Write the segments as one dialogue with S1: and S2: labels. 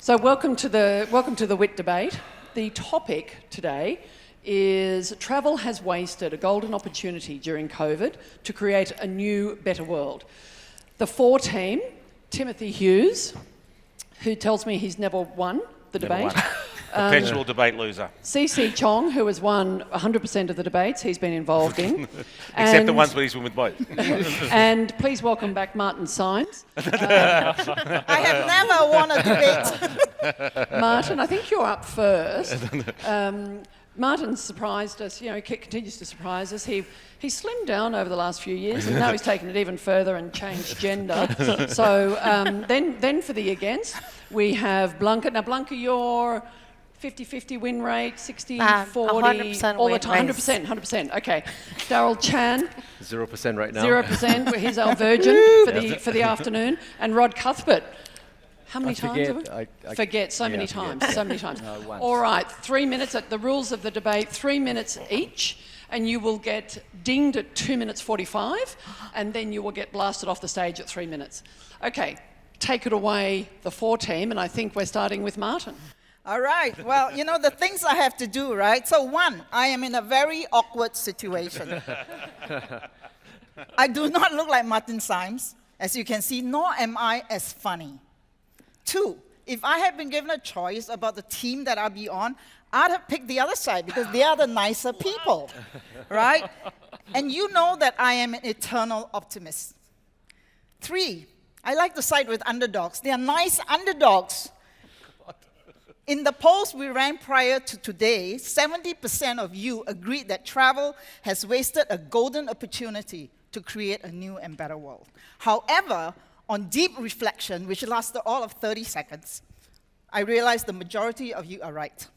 S1: So welcome to the WiT debate. The topic today is travel has wasted a golden opportunity during COVID to create a new, better world. The four team, Timothy Hughes, who tells me he's never won the debate.
S2: Perpetual debate loser.
S1: Chong, who has won 100% of the debates he's been involved in.
S2: Except the ones where he's won with both.
S1: And please welcome back Martin Symes.
S3: I have never won a debate.
S1: Martin, I think you're up first. Martin surprised us, continues to surprise us. He slimmed down over the last few years, and now he's taken it even further and changed gender. So then for the against, we have Blanca. Now, Blanca, you're 50-50 win rate, 60-40,
S3: 100%
S1: all the time, 100%. Okay. Darrell Chan.
S4: 0% right now.
S1: 0%. He's our virgin for the afternoon. And Rod Cuthbert. How many times? Forget so many times. All right, 3 minutes at the rules of the debate, 3 minutes each, and you will get dinged at 2 minutes 45, and then you will get blasted off the stage at 3 minutes. Okay, take it away, the four team, and I think we're starting with Martin.
S3: All right. Well, the things I have to do, right? So one, I am in a very awkward situation. I do not look like Martin Symes, as you can see, nor am I as funny. Two, if I had been given a choice about the team that I'll be on, I'd have picked the other side because they are the nicer people, right? And you know that I am an eternal optimist. Three, I like to side with underdogs. They are nice underdogs. In the polls we ran prior to today, 70% of you agreed that travel has wasted a golden opportunity to create a new and better world. However, on deep reflection, which lasted all of 30 seconds, I realized the majority of you are right.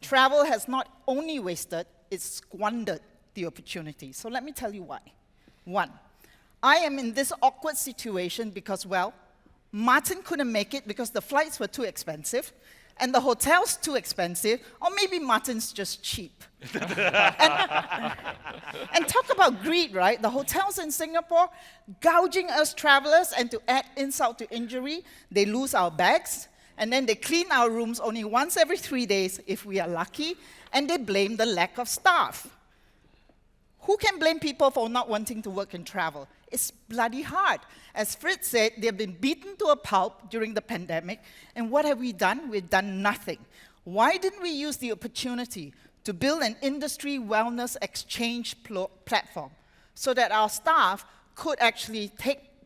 S3: Travel has not only wasted, it's squandered the opportunity. So let me tell you why. One, I am in this awkward situation because, well, Martin couldn't make it because the flights were too expensive, and the hotel's too expensive, or maybe Martin's just cheap. And talk about greed, right? The hotels in Singapore gouging us travelers, and to add insult to injury, they lose our bags, and then they clean our rooms only once every 3 days if we are lucky, and they blame the lack of staff. Who can blame people for not wanting to work and travel? It's bloody hard. As Fritz said, they've been beaten to a pulp during the pandemic, and what have we done? We've done nothing. Why didn't we use the opportunity to build an industry wellness exchange platform so that our staff could actually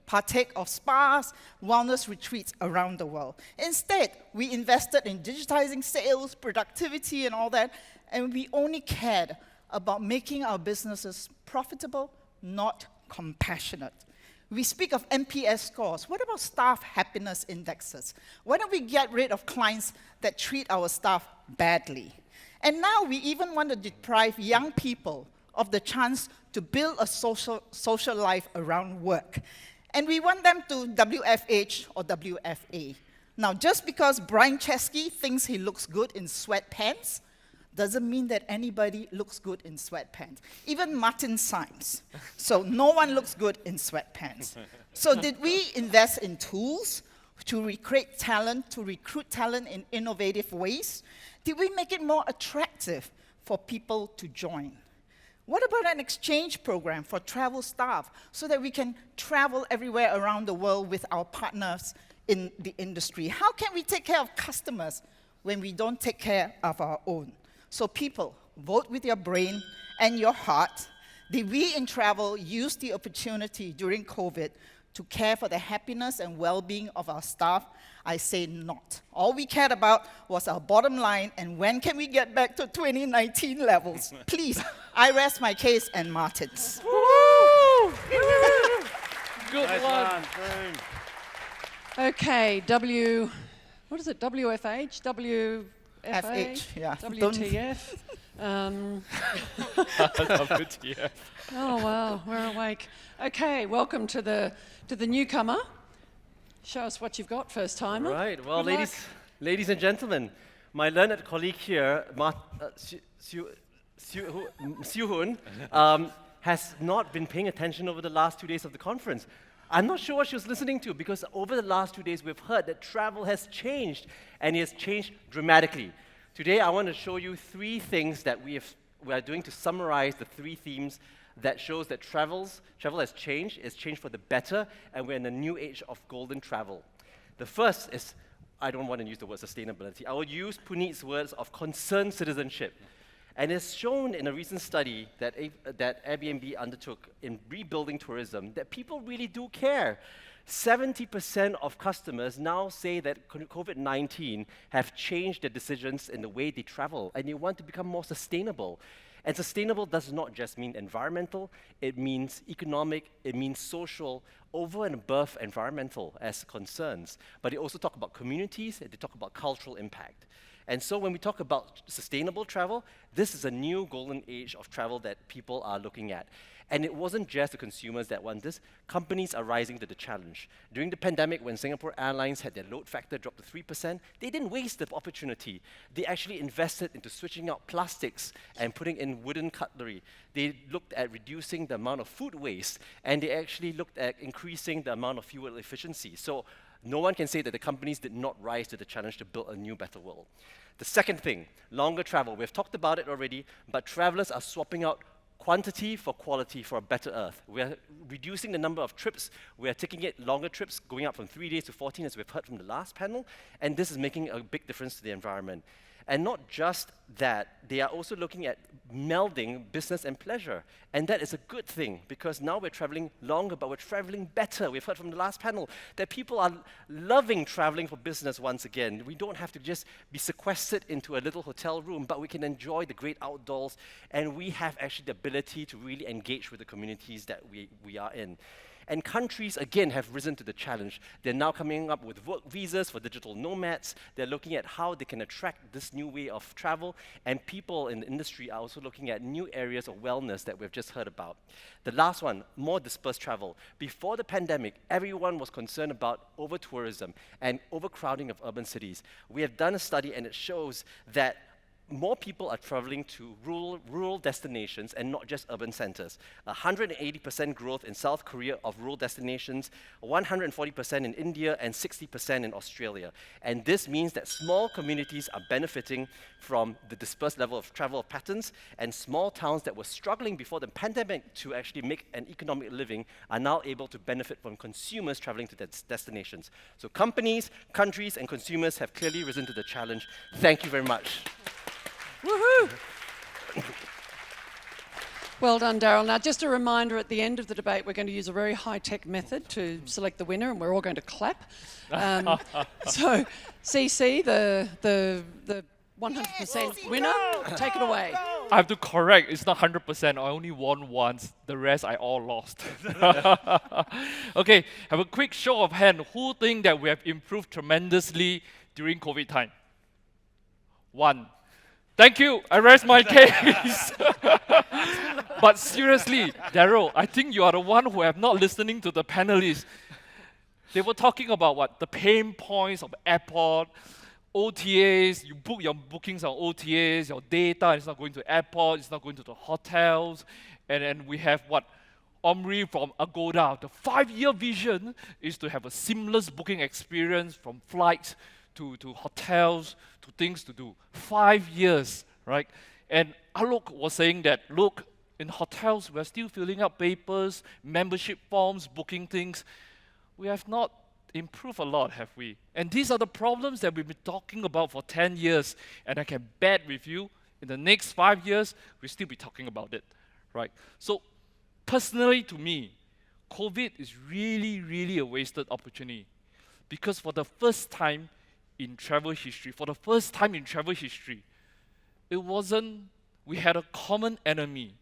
S3: partake of spas, wellness retreats around the world? Instead, we invested in digitizing sales, productivity, and all that, and we only cared about making our businesses profitable, not compassionate. We speak of NPS scores. What about staff happiness indexes? Why don't we get rid of clients that treat our staff badly? And now we even want to deprive young people of the chance to build a social life around work. And we want them to WFH or WFA. Now, just because Brian Chesky thinks he looks good in sweatpants doesn't mean that anybody looks good in sweatpants. Even Martin Symes. So no one looks good in sweatpants. So did we invest in tools to recruit talent in innovative ways? Did we make it more attractive for people to join? What about an exchange program for travel staff so that we can travel everywhere around the world with our partners in the industry? How can we take care of customers when we don't take care of our own? So people, vote with your brain and your heart. Did we in travel use the opportunity during COVID to care for the happiness and well-being of our staff? I say not. All we cared about was our bottom line and when can we get back to 2019 levels. Please, I rest my case and Martin's.
S1: Good one. Okay, what is it, WFH?
S3: FH, yeah.
S1: WTF.
S4: WTF.
S1: Oh, wow, we're awake. Okay, welcome to the newcomer. Show us what you've got, first timer.
S4: Right, well,
S1: Good
S4: ladies and gentlemen, my learned colleague here, Siu Hun, has not been paying attention over the last 2 days of the conference. I'm not sure what she was listening to, because over the last 2 days, we've heard that travel has changed, and it has changed dramatically. Today, I want to show you 3 things that we are doing to summarize the 3 themes that shows that travel has changed. It's changed for the better, and we're in a new age of golden travel. The first is, I don't want to use the word sustainability. I will use Puneet's words of concerned citizenship. And it's shown in a recent study that Airbnb undertook in rebuilding tourism that people really do care. 70% of customers now say that COVID-19 have changed their decisions in the way they travel, and they want to become more sustainable. And sustainable does not just mean environmental, it means economic, it means social, over and above environmental as concerns. But they also talk about communities, and they talk about cultural impact. And so when we talk about sustainable travel, this is a new golden age of travel that people are looking at. And it wasn't just the consumers that want this. Companies are rising to the challenge. During the pandemic, when Singapore Airlines had their load factor drop to 3%, they didn't waste the opportunity. They actually invested into switching out plastics and putting in wooden cutlery. They looked at reducing the amount of food waste, and they actually looked at increasing the amount of fuel efficiency. So no one can say that the companies did not rise to the challenge to build a new, better world. The second thing, longer travel. We've talked about it already, but travelers are swapping out quantity for quality for a better Earth. We're reducing the number of trips. We're taking it longer trips, going up from 3 days to 14, as we've heard from the last panel, and this is making a big difference to the environment. And not just that, they are also looking at melding business and pleasure. And that is a good thing, because now we're traveling longer, but we're traveling better. We've heard from the last panel that people are loving traveling for business once again. We don't have to just be sequestered into a little hotel room, but we can enjoy the great outdoors, and we have actually the ability to really engage with the communities that we are in. And countries, again, have risen to the challenge. They're now coming up with work visas for digital nomads. They're looking at how they can attract this new way of travel. And people in the industry are also looking at new areas of wellness that we've just heard about. The last one, more dispersed travel. Before the pandemic, everyone was concerned about over-tourism and overcrowding of urban cities. We have done a study, and it shows that more people are traveling to rural destinations and not just urban centers. 180% growth in South Korea of rural destinations, 140% in India, and 60% in Australia. And this means that small communities are benefiting from the dispersed level of travel patterns, and small towns that were struggling before the pandemic to actually make an economic living are now able to benefit from consumers traveling to their destinations. So companies, countries, and consumers have clearly risen to the challenge. Thank you very much.
S1: Woohoo! Well done, Darrell. Now, just a reminder, at the end of the debate, we're going to use a very high-tech method to select the winner, and we're all going to clap. So, CC, the 100% winner, take it away.
S5: I have to correct, it's not 100%, I only won once, the rest I all lost. Okay, have a quick show of hand. Who think that we have improved tremendously during COVID time? 1. Thank you, I rest my case. But seriously, Darrell, I think you are the one who have not listening to the panelists. They were talking about what? The pain points of airport, OTAs, you book your bookings on OTAs, your data is not going to airport, it's not going to the hotels, and then we have what? Omri from Agoda. The 5-year vision is to have a seamless booking experience from flights to hotels, to things to do. 5 years, right? And Alok was saying that, look, in hotels, we're still filling up papers, membership forms, booking things. We have not improved a lot, have we? And these are the problems that we've been talking about for 10 years. And I can bet with you, in the next 5 years, we'll still be talking about it, right? So, personally to me, COVID is really, really a wasted opportunity. Because for the first time in travel history, we had a common enemy.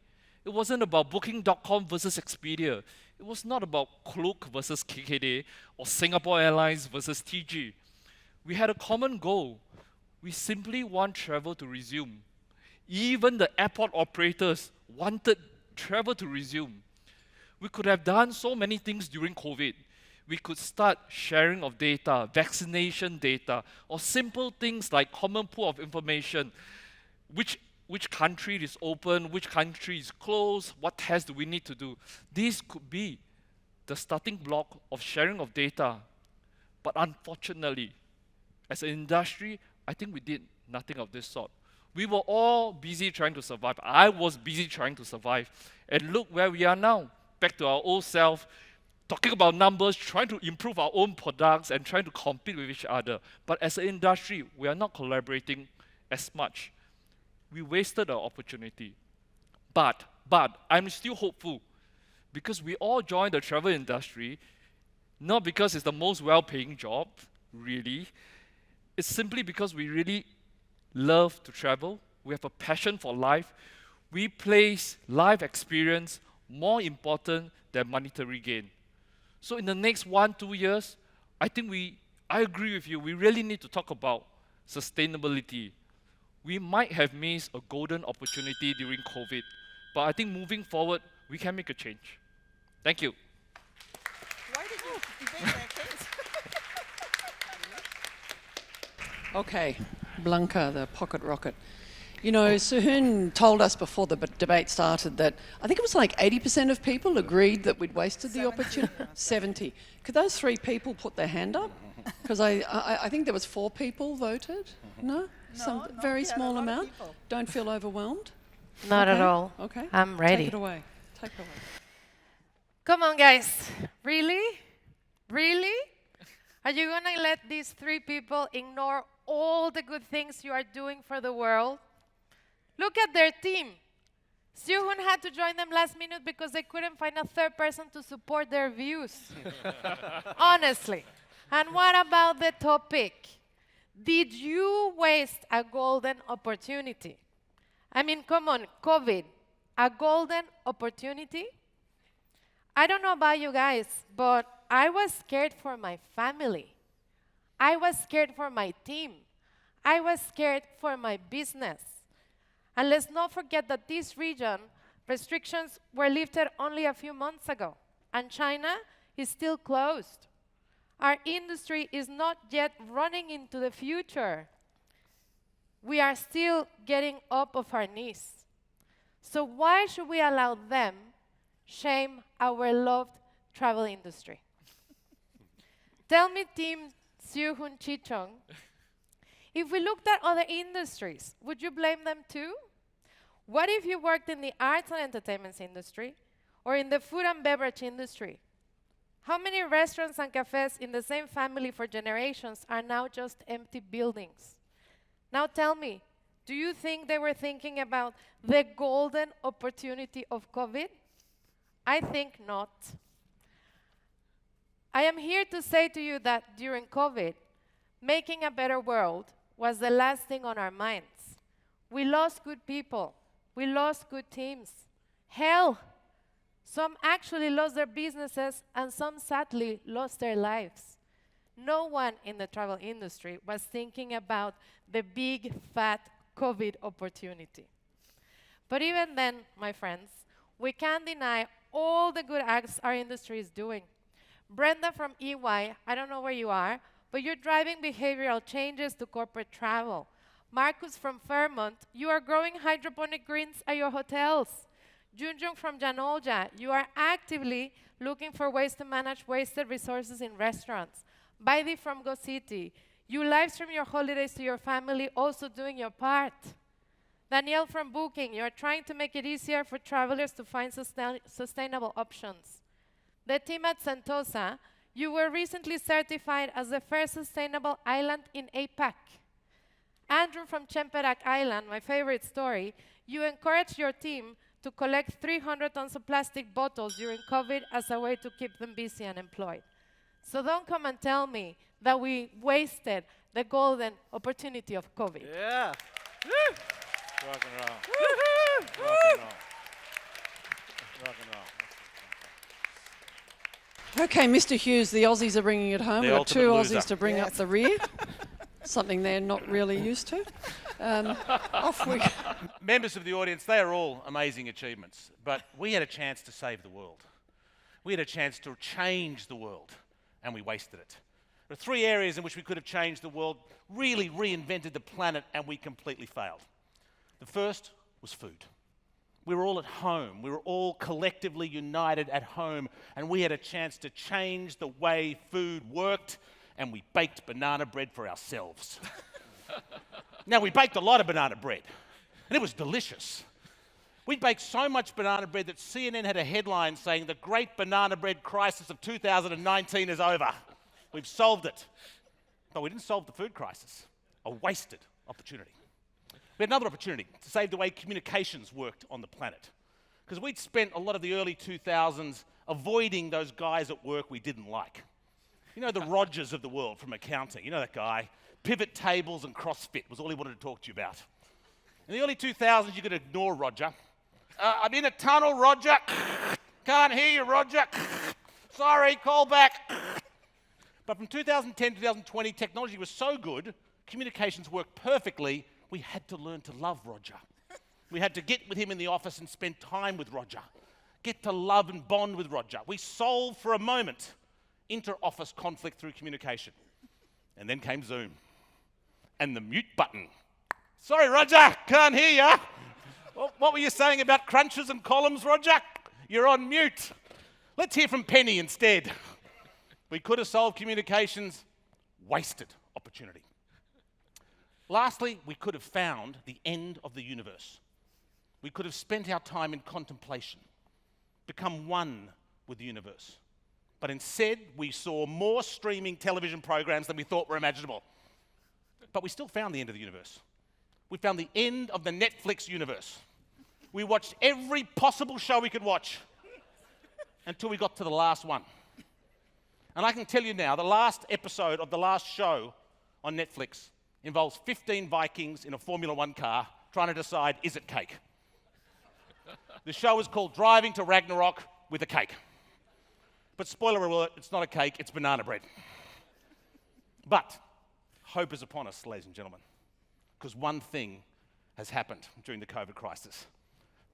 S5: It wasn't about Booking.com versus Expedia. It was not about Klook versus KKday or Singapore Airlines versus TG. We had a common goal. We simply want travel to resume. Even the airport operators wanted travel to resume. We could have done so many things during COVID. We could start sharing of data, vaccination data, or simple things like common pool of information. Which country is open, which country is closed, what tests do we need to do. These could be the starting block of sharing of data. But unfortunately, as an industry, I think we did nothing of this sort. We were all busy trying to survive. I was busy trying to survive. And look where we are now, back to our old self, talking about numbers, trying to improve our own products and trying to compete with each other. But as an industry, we are not collaborating as much. We wasted our opportunity. But I'm still hopeful because we all joined the travel industry, not because it's the most well-paying job, really. It's simply because we really love to travel. We have a passion for life. We place life experience more important than monetary gain. So in the next 1-2 years, I agree with you, we really need to talk about sustainability. We might have missed a golden opportunity during COVID, but I think moving forward, we can make a change. Thank you.
S3: Why did you debate that case?
S1: Okay, Blanca, the pocket rocket. You know, Suhoon told us before the debate started that I think it was like 80% of people agreed that we'd wasted the opportunity. 70. Could those 3 people put their hand up? Because I think there was 4 people voted. No? Some very small amount. Don't feel overwhelmed?
S6: Not at all.
S1: Okay.
S6: I'm ready.
S1: Take it away. Take it away.
S6: Come on, guys. Really? Really? Are you going to let these 3 people ignore all the good things you are doing for the world? Look at their team. Suhoon had to join them last minute because they couldn't find a third person to support their views. Honestly. And what about the topic? Did you waste a golden opportunity? I mean, come on, COVID, a golden opportunity? I don't know about you guys, but I was scared for my family. I was scared for my team. I was scared for my business. And let's not forget that this region, restrictions were lifted only a few months ago, and China is still closed. Our industry is not yet running into the future. We are still getting up off our knees. So why should we allow them shame our loved travel industry? Tell me, Team Suhoon, Chee, Chong, if we looked at other industries, would you blame them too? What if you worked in the arts and entertainment industry or in the food and beverage industry? How many restaurants and cafes in the same family for generations are now just empty buildings? Now tell me, do you think they were thinking about the golden opportunity of COVID? I think not. I am here to say to you that during COVID, making a better world was the last thing on our minds. We lost good people. We lost good teams. Hell, some actually lost their businesses and some sadly lost their lives. No one in the travel industry was thinking about the big, fat COVID opportunity. But even then, my friends, we can't deny all the good acts our industry is doing. Brenda from EY, I don't know where you are, but you're driving behavioral changes to corporate travel. Marcus from Fairmont, you are growing hydroponic greens at your hotels. Junjung from Janolja, you are actively looking for ways to manage wasted resources in restaurants. Baidi from Go City, you live stream your holidays to your family, also doing your part. Danielle from Booking, you are trying to make it easier for travelers to find sustainable options. The team at Sentosa, you were recently certified as the first sustainable island in APAC. Andrew from Chempedak Island, my favorite story, you encouraged your team to collect 300 tons of plastic bottles during COVID as a way to keep them busy and employed. So don't come and tell me that we wasted the golden opportunity of COVID.
S4: Yeah.
S2: Rock and roll. Rock and roll. Rock and roll.
S1: Okay, Mr. Hughes, the Aussies are bringing it home.
S2: The
S1: We've got 2
S2: ultimate loser.
S1: Aussies to bring up the rear. Something they're not really used to. Off we go.
S2: Members of the audience, they are all amazing achievements, but we had a chance to save the world. We had a chance to change the world, and we wasted it. There are 3 areas in which we could have changed the world, really reinvented the planet, and we completely failed. The first was food. We were all at home. We were all collectively united at home, and we had a chance to change the way food worked, and we baked banana bread for ourselves. Now, we baked a lot of banana bread, and it was delicious. We baked so much banana bread that CNN had a headline saying, "The great banana bread crisis of 2019 is over. We've solved it." But we didn't solve the food crisis. A wasted opportunity. We had another opportunity to save the way communications worked on the planet. Because we'd spent a lot of the early 2000s avoiding those guys at work we didn't like. You know, the Rogers of the world from accounting. You know that guy? Pivot tables and CrossFit was all he wanted to talk to you about. In the early 2000s, you could ignore Roger. I'm in a tunnel, Roger. Can't hear you, Roger. Sorry, call back. But from 2010 to 2020, technology was so good, communications worked perfectly, we had to learn to love Roger. We had to get with him in the office and spend time with Roger. Get to love and bond with Roger. We solved for a moment inter-office conflict through communication. And then came Zoom. And the mute button. Sorry, Roger, can't hear you. What were you saying about crunches and columns, Roger? You're on mute. Let's hear from Penny instead. We could have solved communications. Wasted opportunity. Lastly, we could have found the end of the universe. We could have spent our time in contemplation, become one with the universe. But instead, we saw more streaming television programs than we thought were imaginable. But we still found the end of the universe. We found the end of the Netflix universe. We watched every possible show we could watch until we got to the last one. And I can tell you now, the last episode of the last show on Netflix involves 15 Vikings in a Formula One car trying to decide, is it cake? The show is called Driving to Ragnarok with a Cake. But spoiler alert, it's not a cake, it's banana bread. But hope is upon us, ladies and gentlemen, because one thing has happened during the COVID crisis.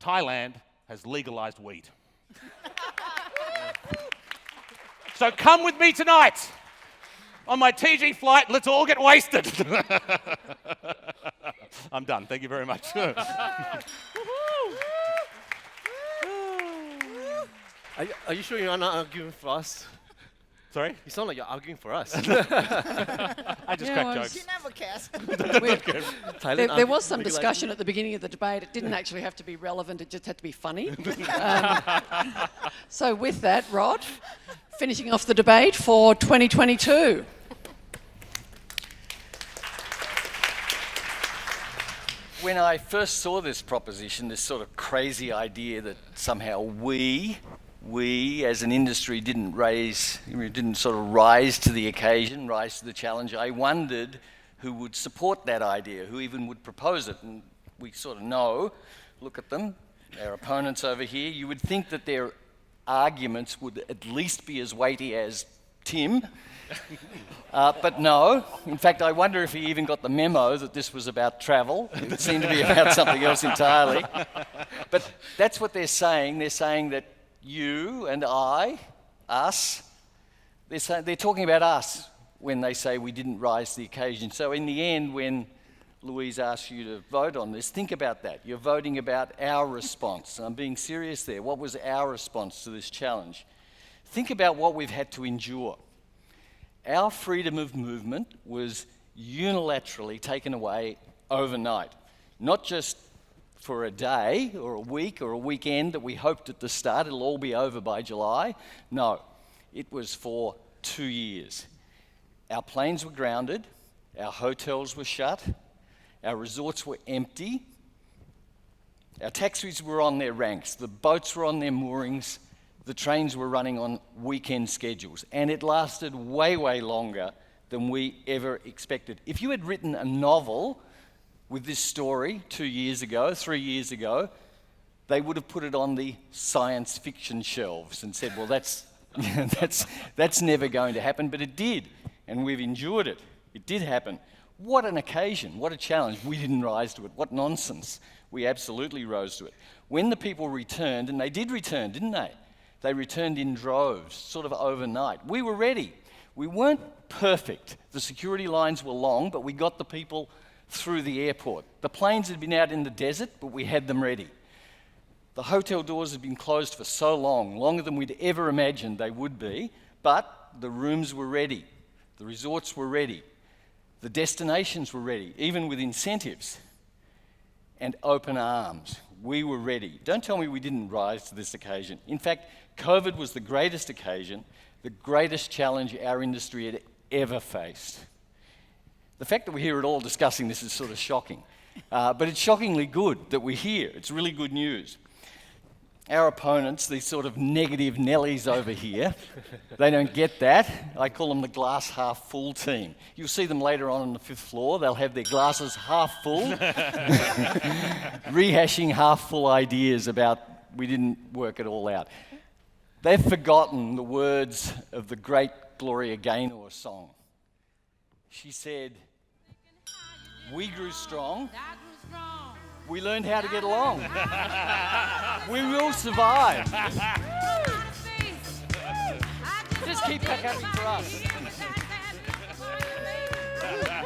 S2: Thailand has legalized weed. So come with me tonight on my TG flight, let's all get wasted. I'm done, thank you very much.
S4: Are you sure you're not arguing for us?
S2: Sorry?
S4: You sound like you're arguing for us.
S2: I just crack jokes.
S3: She never cares.
S1: There was some discussion at the beginning of the debate. It didn't actually have to be relevant, it just had to be funny. So with that, Rod, finishing off the debate for 2022.
S7: When I first saw this proposition, this sort of crazy idea that somehow we as an industry didn't sort of rise to the occasion, rise to the challenge, I wondered who would support that idea, who even would propose it. And we sort of know, look at them, our opponents over here, you would think that their arguments would at least be as weighty as Tim. But no, in fact, I wonder if he even got the memo that this was about travel. It seemed to be about something else entirely. But that's what they're saying. They're saying that you and I, us, they're talking about us when they say we didn't rise to the occasion. So in the end, when Louise asks you to vote on this, think about that. You're voting about our response. And I'm being serious there. What was our response to this challenge? Think about what we've had to endure. Our freedom of movement was unilaterally taken away overnight, not just for a day or a week or a weekend that we hoped at the start it'll all be over by July. No, it was for 2 years. Our planes were grounded, our hotels were shut, our resorts were empty, our taxis were on their ranks, the boats were on their moorings, the trains were running on weekend schedules, and it lasted way, way longer than we ever expected. If you had written a novel with this story 2 years ago, 3 years ago, they would have put it on the science fiction shelves and said, well, that's never going to happen, but it did, and we've endured it. It did happen. What an occasion, what a challenge. We didn't rise to it. What nonsense. We absolutely rose to it. When the people returned, and they did return, didn't they? They returned in droves, sort of overnight. We were ready. We weren't perfect. The security lines were long, but we got the people through the airport. The planes had been out in the desert, but we had them ready. The hotel doors had been closed for so long, longer than we'd ever imagined they would be, but the rooms were ready, the resorts were ready, the destinations were ready, even with incentives and open arms. We were ready. Don't tell me we didn't rise to this occasion. In fact, COVID was the greatest occasion, the greatest challenge our industry had ever faced. The fact that we're here at all discussing this is sort of shocking, but it's shockingly good that we're here. It's really good news. Our opponents, these sort of negative Nellies over here, they don't get that. I call them the glass half full team. You'll see them later on the 5th floor. They'll have their glasses half full, rehashing half full ideas about we didn't work it all out. They've forgotten the words of the great Gloria Gaynor song. She said, "We grew strong. We learned how to get along. We will survive." Just keep that happening for us.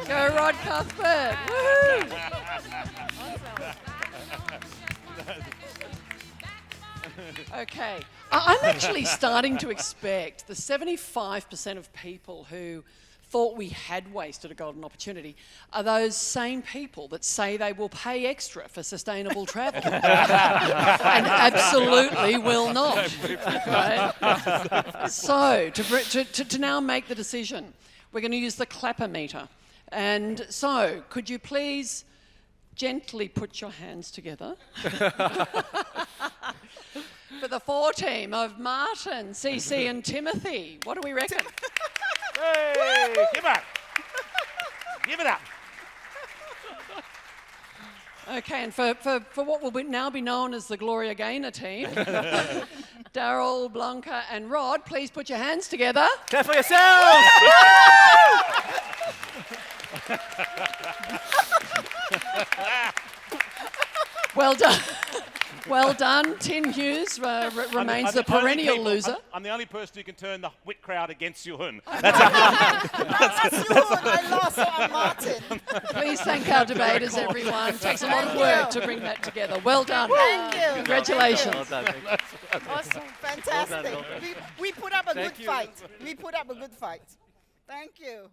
S1: Go Rod Cuthbert. Woo! Okay. I'm actually starting to expect the 75% of people who thought we had wasted a golden opportunity are those same people that say they will pay extra for sustainable travel and absolutely will not. Right? So, to now make the decision, we're going to use the clapper meter. And so, could you please gently put your hands together for the 4 team of Martin, CC and Timothy? What do we reckon?
S2: Hey, give it up. Give it up.
S1: Okay, and for what will now be known as the Gloria Gaynor team, Darrell, Blanca and Rod, please put your hands together.
S4: Clap for yourselves!
S1: Well done. Well done. Tin Hughes remains the perennial loser.
S2: I'm the only person who can turn the WiT crowd against Yuhun.
S3: I lost, so I'm Martin.
S1: Please thank our debaters, everyone. It takes a lot of work to bring that together. Well done.
S3: Thank you.
S1: Congratulations.
S4: Well done.
S3: Awesome. Fantastic.
S4: Well done.
S3: We put up a
S4: Thank
S3: good
S4: you.
S3: fight. We put up a good fight. Thank you.